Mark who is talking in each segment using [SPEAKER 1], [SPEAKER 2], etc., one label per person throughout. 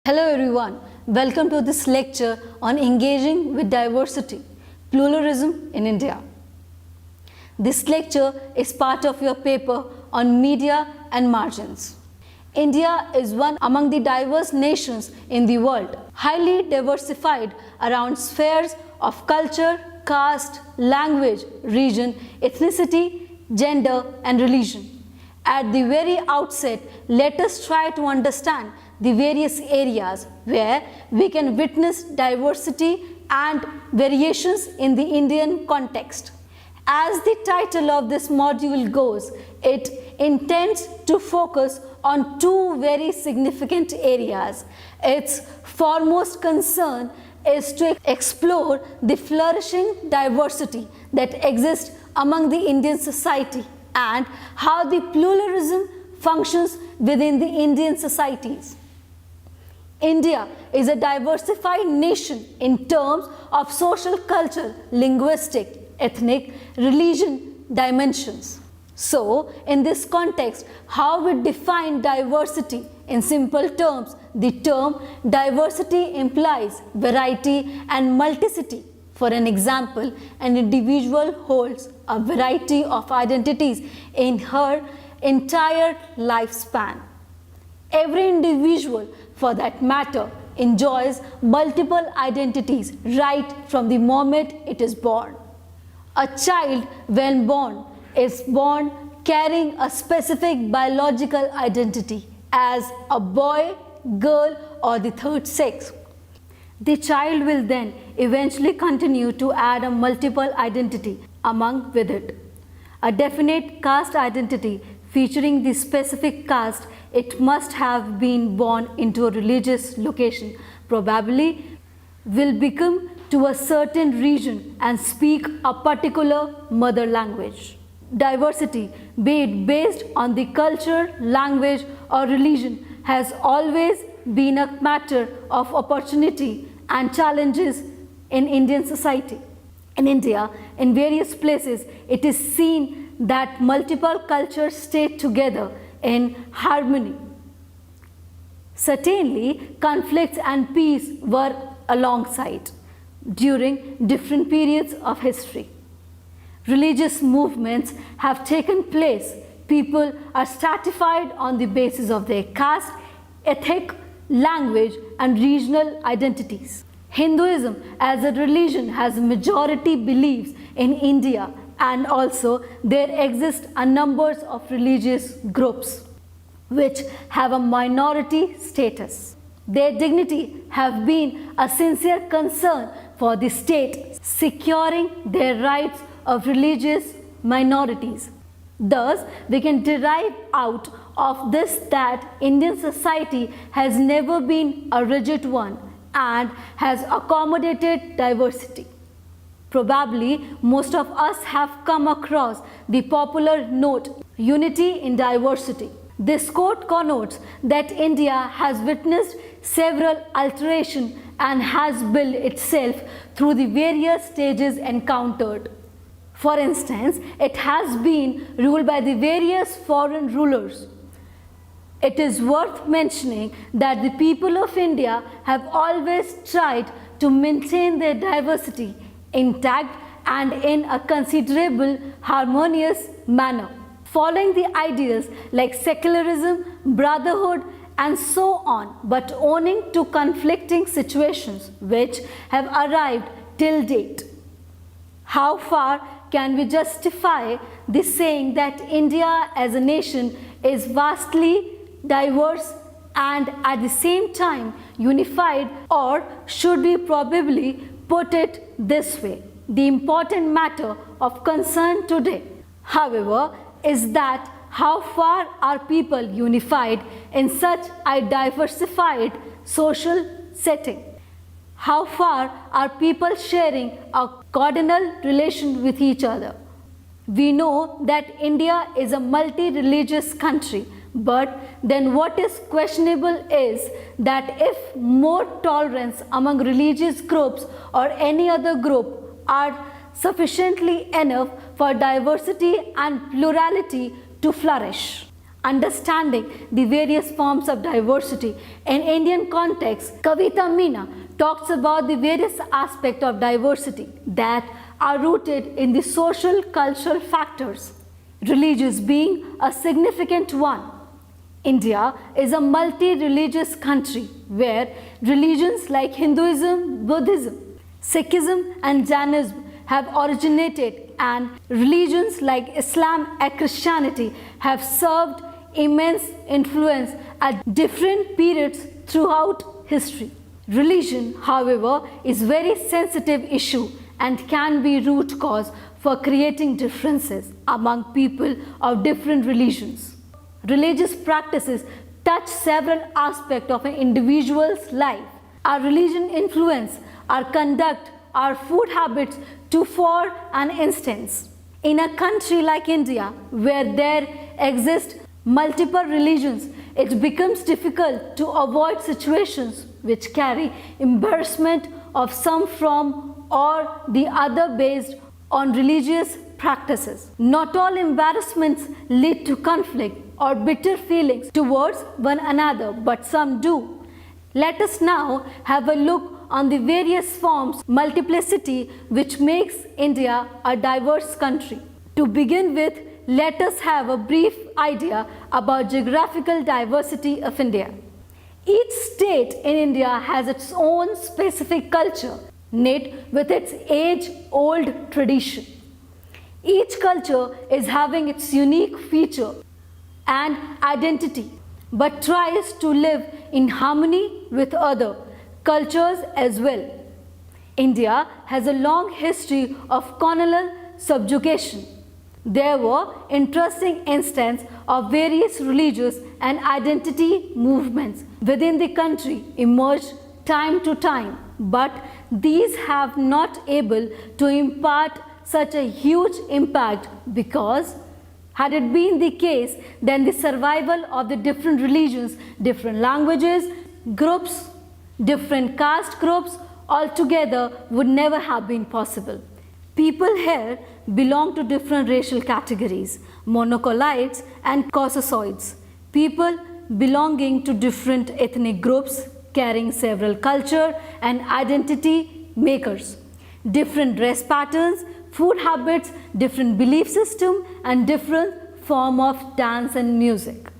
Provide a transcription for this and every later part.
[SPEAKER 1] Hello everyone, welcome to this lecture on engaging with diversity, pluralism in India. This lecture is part of your paper on media and margins. India is one among the diverse nations in the world, highly diversified around spheres of culture, caste, language, region, ethnicity, gender and religion. At the very outset, let us try to understand the various areas where we can witness diversity and variations in the Indian context. As the title of this module goes, it intends to focus on two very significant areas. Its foremost concern is to explore the flourishing diversity that exists among the Indian society and how the pluralism functions within the Indian societies. India is a diversified nation in terms of social, cultural, linguistic, ethnic, religion dimensions. So, in this context, how we define diversity? In simple terms, the term diversity implies variety and multiplicity. For an example, an individual holds a variety of identities in her entire lifespan. Every individual, for that matter, enjoys multiple identities right from the moment it is born. A child, when born, is born carrying a specific biological identity as a boy, girl, or the third sex. The child will then eventually continue to add a multiple identity among with it. A definite caste identity featuring the specific caste it must have been born into a religious location, probably will become to a certain region and speak a particular mother language. Diversity, be it based on the culture, language or religion, has always been a matter of opportunity and challenges in Indian society. In India, in various places, it is seen that multiple cultures stay together in harmony. Certainly, conflicts and peace were alongside during different periods of history. Religious movements have taken place. People are stratified on the basis of their caste, ethnic, language and regional identities. Hinduism as a religion has majority beliefs in India, and also there exist a numbers of religious groups which have a minority status. Their dignity have been a sincere concern for the state securing their rights of religious minorities. Thus, we can derive out of this that Indian society has never been a rigid one and has accommodated diversity. Probably most of us have come across the popular note, unity in diversity. This quote connotes that India has witnessed several alterations and has built itself through the various stages encountered. For instance, it has been ruled by the various foreign rulers. It is worth mentioning that the people of India have always tried to maintain their diversity intact and in a considerable harmonious manner, following the ideals like secularism, brotherhood and so on, but owning to conflicting situations which have arrived till date. How far can we justify the saying that India as a nation is vastly diverse and at the same time unified, or should we probably put it this way? The important matter of concern today, however, is that how far are people unified in such a diversified social setting? How far are people sharing a cardinal relation with each other? We know that India is a multi-religious country, but then what is questionable is that if more tolerance among religious groups or any other group are sufficiently enough for diversity and plurality to flourish. understanding the various forms of diversity. In Indian context, Kavita Meena talks about the various aspects of diversity that are rooted in the social cultural factors, religious being a significant one. India is a multi-religious country where religions like Hinduism, Buddhism, Sikhism and Jainism have originated, and religions like Islam and Christianity have served immense influence at different periods throughout history. Religion, however, is a very sensitive issue and can be root cause for creating differences among people of different religions. Religious practices touch several aspects of an individual's life. Our religion influence our conduct, our food habits. For an instance, in a country like India, where there exist multiple religions, it becomes difficult to avoid situations which carry embarrassment of some form or the other based on religious practices. Not all embarrassments lead to conflict or bitter feelings towards one another, but some do. Let us now have a look on the various forms multiplicity which makes India a diverse country. To begin with, let us have a brief idea about geographical diversity of India. Each state in India has its own specific culture, knit with its age-old tradition. Each culture is having its unique feature and identity, but tries to live in harmony with other cultures as well. India has a long history of colonial subjugation. There were interesting instances of various religious and identity movements within the country emerged time to time, but these have not able to impart such a huge impact because had it been the case, then the survival of the different religions, different languages, groups, different caste groups altogether would never have been possible. People here belong to different racial categories, monocollites and Caucasoids, people belonging to different ethnic groups carrying several culture and identity makers, different dress patterns, food habits, different belief system and different form of dance and music.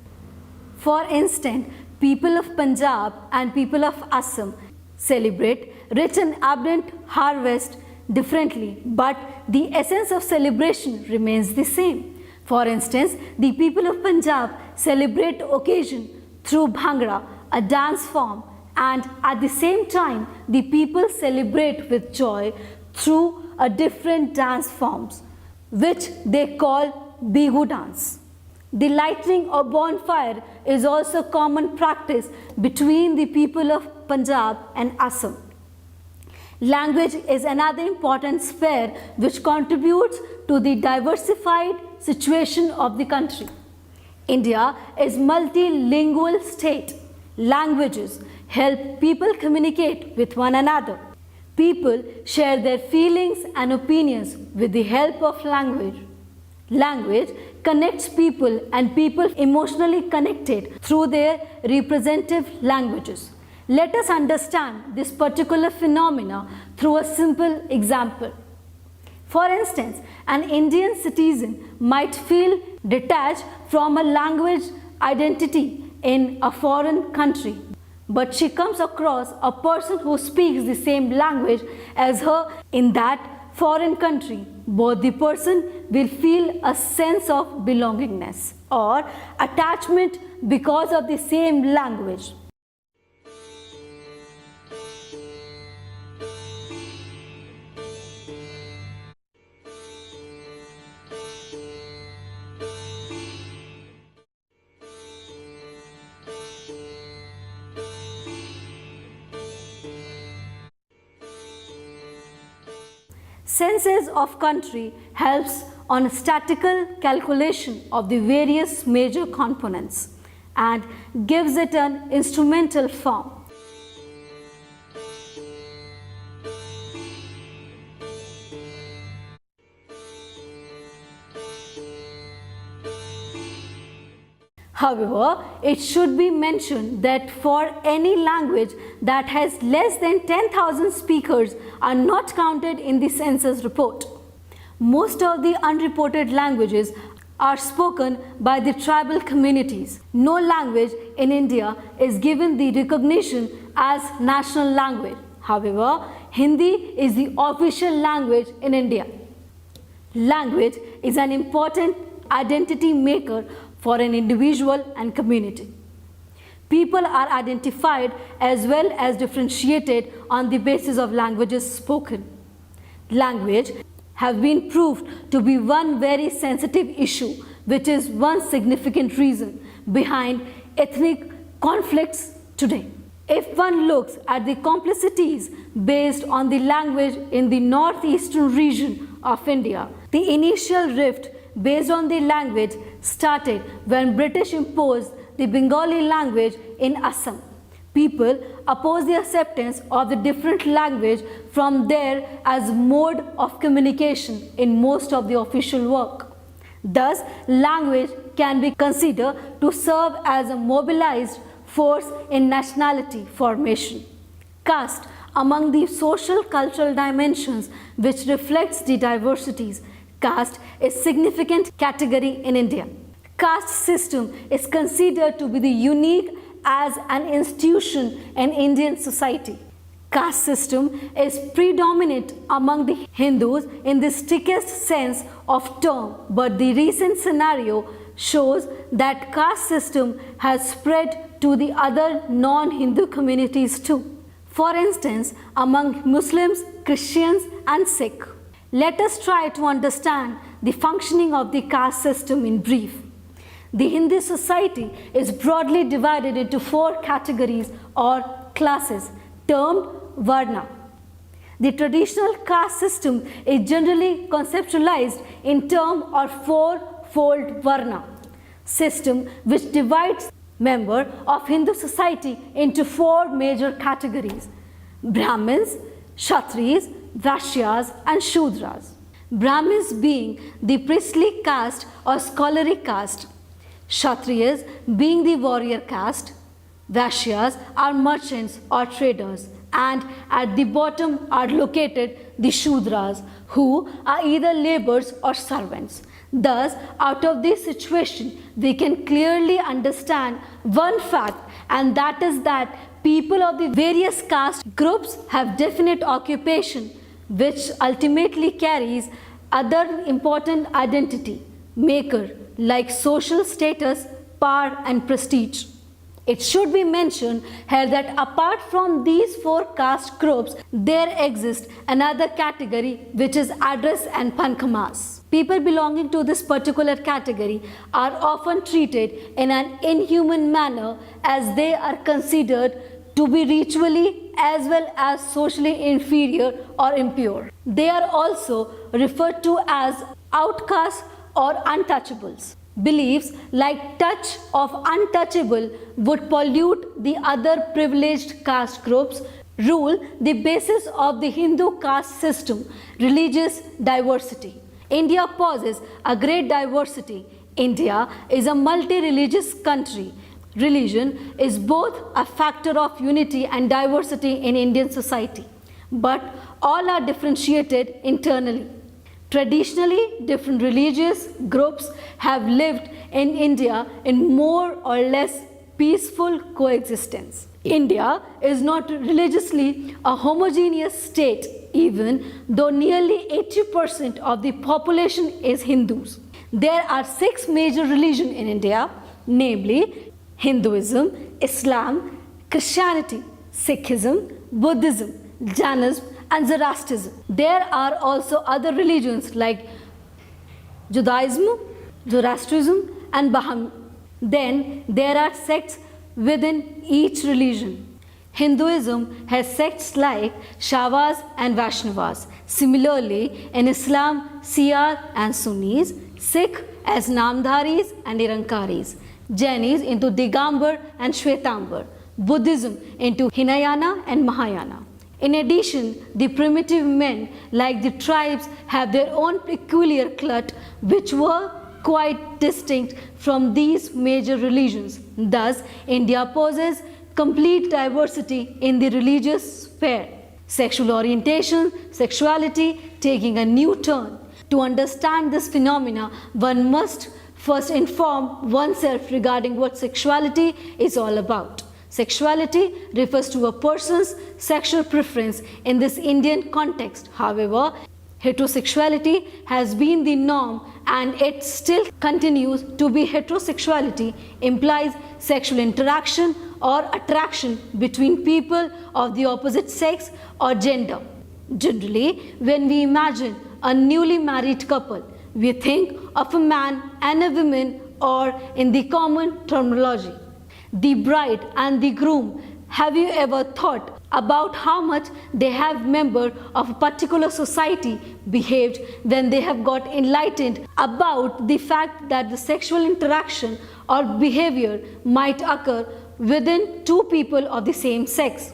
[SPEAKER 1] For instance, people of Punjab and people of Assam celebrate rich and abundant harvest differently, but the essence of celebration remains the same. For instance, the people of Punjab celebrate occasion through Bhangra, a dance form, and at the same time, the people celebrate with joy through a different dance forms, which they call Bihu dance. The lighting of bonfire is also common practice between the people of Punjab and Assam. Language is another important sphere which contributes to the diversified situation of the country. India is multilingual state. Languages help people communicate with one another. People share their feelings and opinions with the help of language. Language connects people and people emotionally connected through their representative languages. Let us understand this particular phenomena through a simple example. For instance, an Indian citizen might feel detached from a language identity in a foreign country, but she comes across a person who speaks the same language as her in that foreign country. Both the person will feel a sense of belongingness or attachment because of the same language. Census of country helps on statistical calculation of the various major components and gives it an instrumental form. However, it should be mentioned that for any language that has less than 10,000 speakers are not counted in the census report. Most of the unreported languages are spoken by the tribal communities. No language in India is given the recognition as national language. However, Hindi is the official language in India. Language is an important identity maker for an individual and community. People are identified as well as differentiated on the basis of languages spoken. Language have been proved to be one very sensitive issue, which is one significant reason behind ethnic conflicts today. If one looks at the complexities based on the language in the northeastern region of India, the initial rift based on the language started when British imposed the Bengali language in Assam. People opposed the acceptance of the different language from there as mode of communication in most of the official work. Thus, language can be considered to serve as a mobilized force in nationality formation. Caste among the social cultural dimensions which reflects the diversities. Caste is a significant category in India. Caste system is considered to be the unique as an institution in Indian society. Caste system is predominant among the Hindus in the strictest sense of term, but the recent scenario shows that caste system has spread to the other non-Hindu communities too. For instance, among Muslims, Christians and Sikh. Let us try to understand the functioning of the caste system in brief. The Hindu society is broadly divided into 4 categories or classes termed Varna. The traditional caste system is generally conceptualized in terms of 4-fold Varna system which divides members of Hindu society into 4 major categories: Brahmins, Kshatriyas, Vaishyas and Shudras. Brahmins being the priestly caste or scholarly caste, Kshatriyas being the warrior caste, Vaishyas are merchants or traders, and at the bottom are located the Shudras, who are either laborers or servants. Thus, out of this situation, we can clearly understand one fact, and that is that people of the various caste groups have definite occupation, which ultimately carries other important identity maker like social status, power and prestige. It should be mentioned here that apart from these 4 caste groups, there exists another category which is Adras and Pankamas. People belonging to this particular category are often treated in an inhuman manner as they are considered to be ritually as well as socially inferior or impure. They are also referred to as outcasts or untouchables. Beliefs like touch of untouchable would pollute the other privileged caste groups, rule the basis of the Hindu caste system, religious diversity. India possesses a great diversity. India is a multi-religious country. Religion is both a factor of unity and diversity in Indian society, but all are differentiated internally. Traditionally, different religious groups have lived in India in more or less peaceful coexistence. India is not religiously a homogeneous state, even though nearly 80% of the population is Hindus. There are 6 major religions in India, namely Hinduism, Islam, Christianity, Sikhism, Buddhism, Jainism and Zoroastrianism. There are also other religions like Judaism, Zoroastrianism and Baham. Then there are sects within each religion. Hinduism has sects like Shaivas and Vaishnavas. Similarly, in Islam, Shia and Sunnis, Sikh as Namdharis and Nirankaris, Jainis into Digambar and Shwetambar, Buddhism into Hinayana and Mahayana. In addition, the primitive men like the tribes have their own peculiar cult which were quite distinct from these major religions. Thus, India possesses complete diversity in the religious sphere. Sexual orientation, sexuality taking a new turn. To understand this phenomena, one must first inform oneself regarding what sexuality is all about. Sexuality refers to a person's sexual preference in this Indian context. However, heterosexuality has been the norm and it still continues to be. Heterosexuality implies sexual interaction or attraction between people of the opposite sex or gender. Generally, when we imagine a newly married couple, we think of a man and a woman, or in the common terminology, the bride and the groom. Have you ever thought about how much they have members of a particular society behaved when they have got enlightened about the fact that the sexual interaction or behavior might occur within two people of the same sex?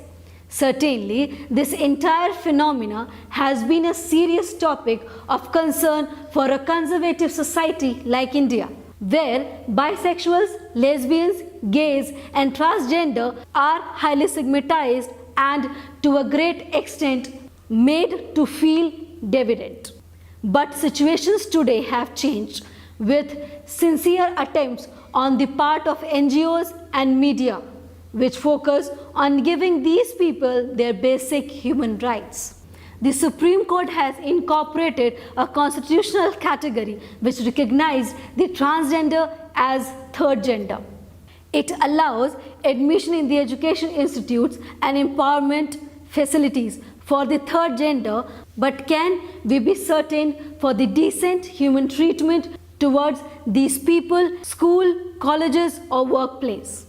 [SPEAKER 1] Certainly, this entire phenomena has been a serious topic of concern for a conservative society like India, where bisexuals, lesbians, gays and transgender are highly stigmatized and to a great extent made to feel deviant. But situations today have changed, with sincere attempts on the part of NGOs and media, which focus on giving these people their basic human rights. The Supreme Court has incorporated a constitutional category which recognized the transgender as third gender. It allows admission in the education institutes and empowerment facilities for the third gender, but can we be certain for the decent human treatment towards these people, school, colleges or workplace?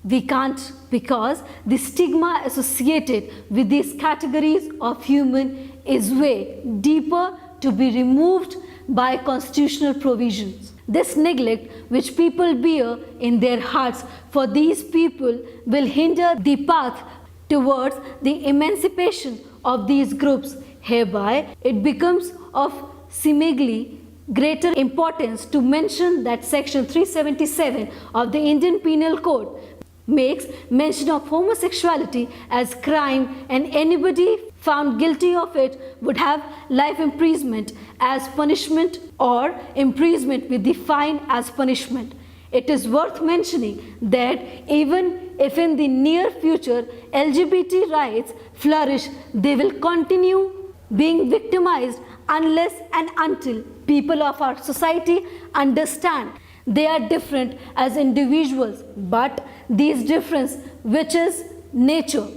[SPEAKER 1] We can't, because the stigma associated with these categories of human is way deeper to be removed by constitutional provisions. This neglect which people bear in their hearts for these people will hinder the path towards the emancipation of these groups. Hereby, it becomes of seemingly greater importance to mention that Section 377 of the Indian Penal Code makes mention of homosexuality as crime, and anybody found guilty of it would have life imprisonment as punishment or imprisonment with the fine as punishment. It is worth mentioning that even if in the near future LGBT rights flourish, they will continue being victimized unless and until people of our society understand they are different as individuals, but these difference, which is nature,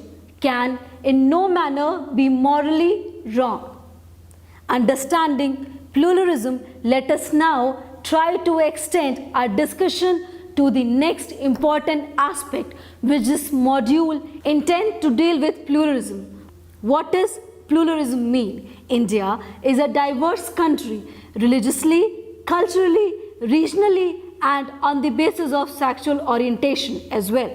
[SPEAKER 1] can in no manner be morally wrong. Understanding pluralism, let us now try to extend our discussion to the next important aspect which this module intends to deal with: pluralism. What does pluralism mean? India is a diverse country, religiously, culturally, regionally and on the basis of sexual orientation as well.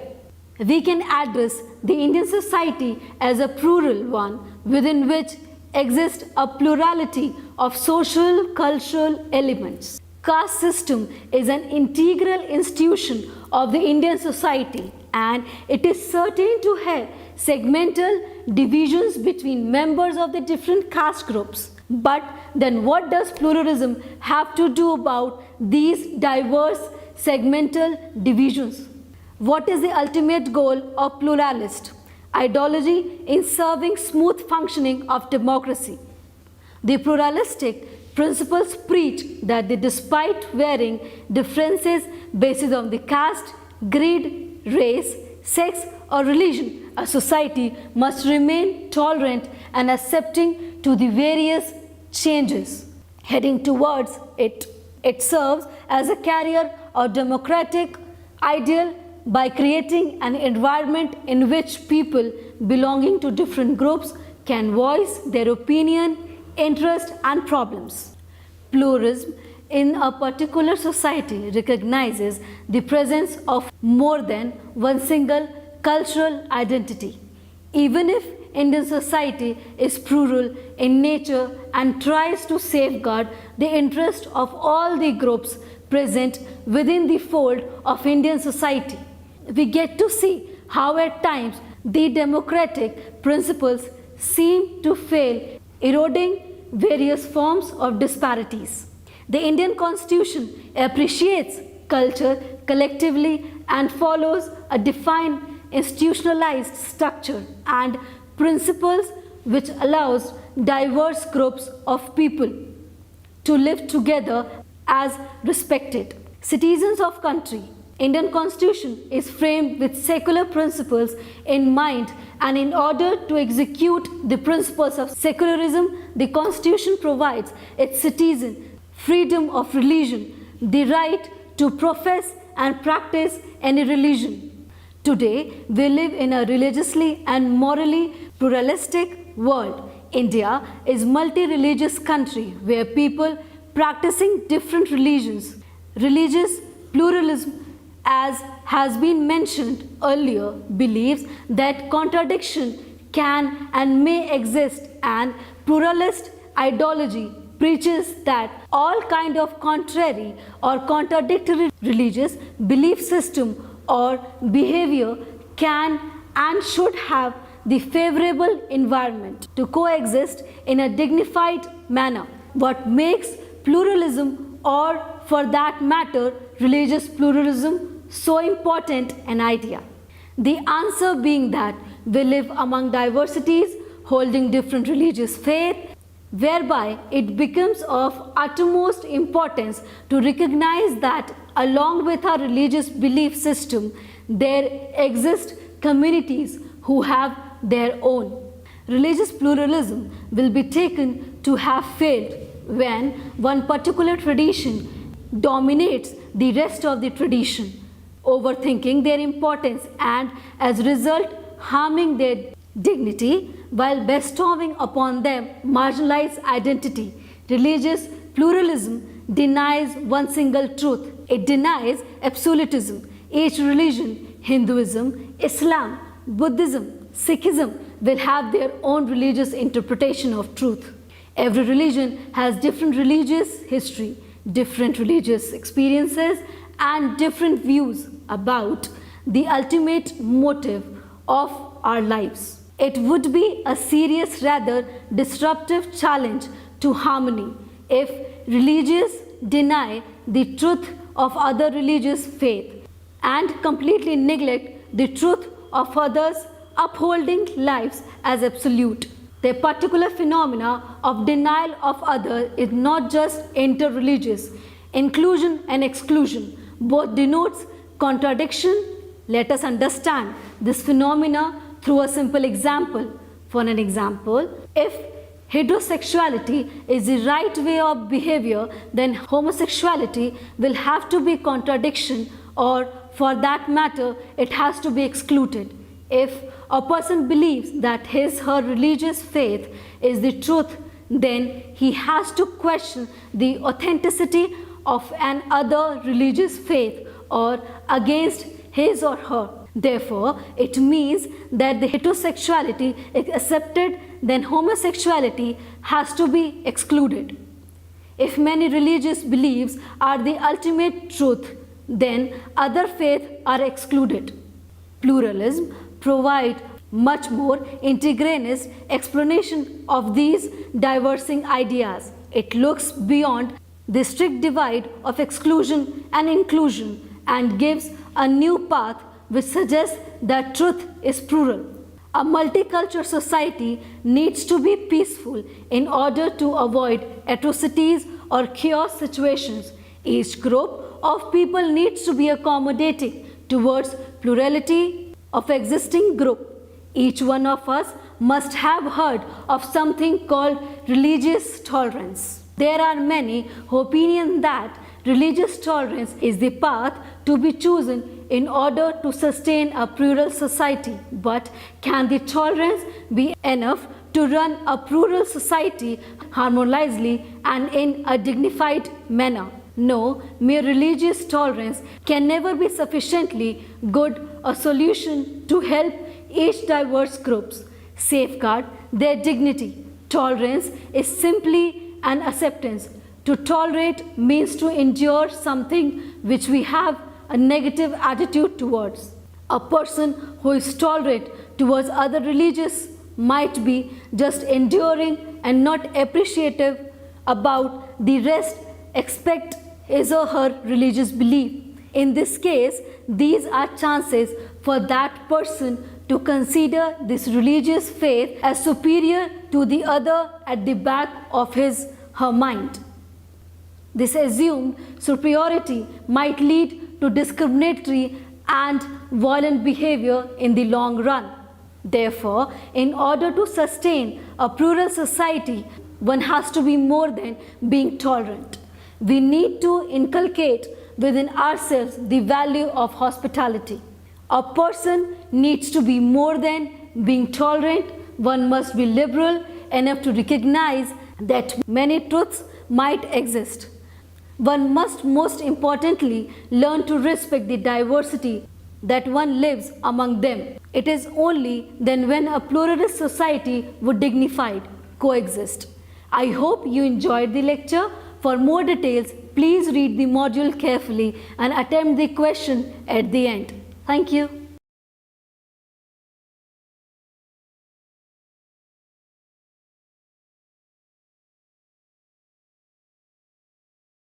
[SPEAKER 1] We can address the Indian society as a plural one within which exists a plurality of social, cultural elements. Caste system is an integral institution of the Indian society, and it is certain to have segmental divisions between members of the different caste groups. But then what does pluralism have to do about these diverse segmental divisions? What is the ultimate goal of pluralist ideology in serving smooth functioning of democracy? The pluralistic principles preach that despite varying differences based on the caste, creed, race, sex or religion, a society must remain tolerant and accepting to the various changes heading towards it. It serves as a carrier of democratic ideal by creating an environment in which people belonging to different groups can voice their opinion, interest and problems. Pluralism in a particular society recognizes the presence of more than one single cultural identity, even if Indian society is plural in nature and tries to safeguard the interest of all the groups present within the fold of Indian society. We get to see how at times the democratic principles seem to fail, eroding various forms of disparities. The Indian Constitution appreciates culture collectively and follows a defined institutionalized structure and principles which allows diverse groups of people to live together as respected citizens of country. Indian Constitution is framed with secular principles in mind, and in order to execute the principles of secularism, the Constitution provides its citizens freedom of religion, the right to profess and practice any religion. Today, we live in a religiously and morally pluralistic world. India is a multi-religious country where people practicing different religions. Religious pluralism, as has been mentioned earlier, believes that contradiction can and may exist, and pluralist ideology preaches that all kind of contrary or contradictory religious belief system or behavior can and should have the favorable environment to coexist in a dignified manner. What makes pluralism, or for that matter religious pluralism, so important an idea? The answer being that we live among diversities holding different religious faith, whereby it becomes of utmost importance to recognize that along with our religious belief system, there exist communities who have their own. Religious pluralism will be taken to have failed when one particular tradition dominates the rest of the tradition, overthinking their importance and as a result harming their dignity while bestowing upon them marginalized identity. Religious pluralism denies one single truth. It denies absolutism. Each religion, Hinduism, Islam, Buddhism, Sikhism, will have their own religious interpretation of truth. Every religion has different religious history, different religious experiences, and different views about the ultimate motive of our lives. It would be a serious, rather disruptive challenge to harmony if religions deny the truth of other religious faith and completely neglect the truth of others, upholding lives as absolute. The particular phenomena of denial of other is not just inter-religious. Inclusion and exclusion both denotes contradiction. Let us understand this phenomena through a simple example. For an example, if heterosexuality is the right way of behavior, then homosexuality will have to be contradiction, or for that matter, it has to be excluded. If a person believes that her religious faith is the truth, then he has to question the authenticity of an other religious faith or against his or her. Therefore, it means that the heterosexuality is accepted, then homosexuality has to be excluded. If many religious beliefs are the ultimate truth, then other faiths are excluded. Pluralism provides much more integrated explanation of these diverging ideas. It looks beyond the strict divide of exclusion and inclusion and gives a new path which suggests that truth is plural. A multicultural society needs to be peaceful in order to avoid atrocities or chaos situations. Each group of people needs to be accommodating towards plurality of existing group. Each one of us must have heard of something called religious tolerance. There are many who opinion that religious tolerance is the path to be chosen in order to sustain a plural society. But can the tolerance be enough to run a plural society harmoniously and in a dignified manner? No, mere religious tolerance can never be sufficiently good a solution to help each diverse groups. safeguard their dignity. Tolerance is simply an acceptance. To tolerate means to endure something which we have a negative attitude towards. A person who is tolerant towards other religions might be just enduring and not appreciative about the rest expect his or her religious belief. In this case, these are chances for that person to consider this religious faith as superior to the other at the back of her mind. This assumed superiority might lead to discriminatory and violent behavior in the long run. Therefore, in order to sustain a plural society, one has to be more than being tolerant. We need to inculcate within ourselves the value of hospitality. A person needs to be more than being tolerant. One must be liberal enough to recognize that many truths might exist. One must most importantly learn to respect the diversity that one lives among them. It is only then when a pluralist society would dignified coexist. I hope you enjoyed the lecture. For more details, please read the module carefully and attempt the question at the end. Thank you.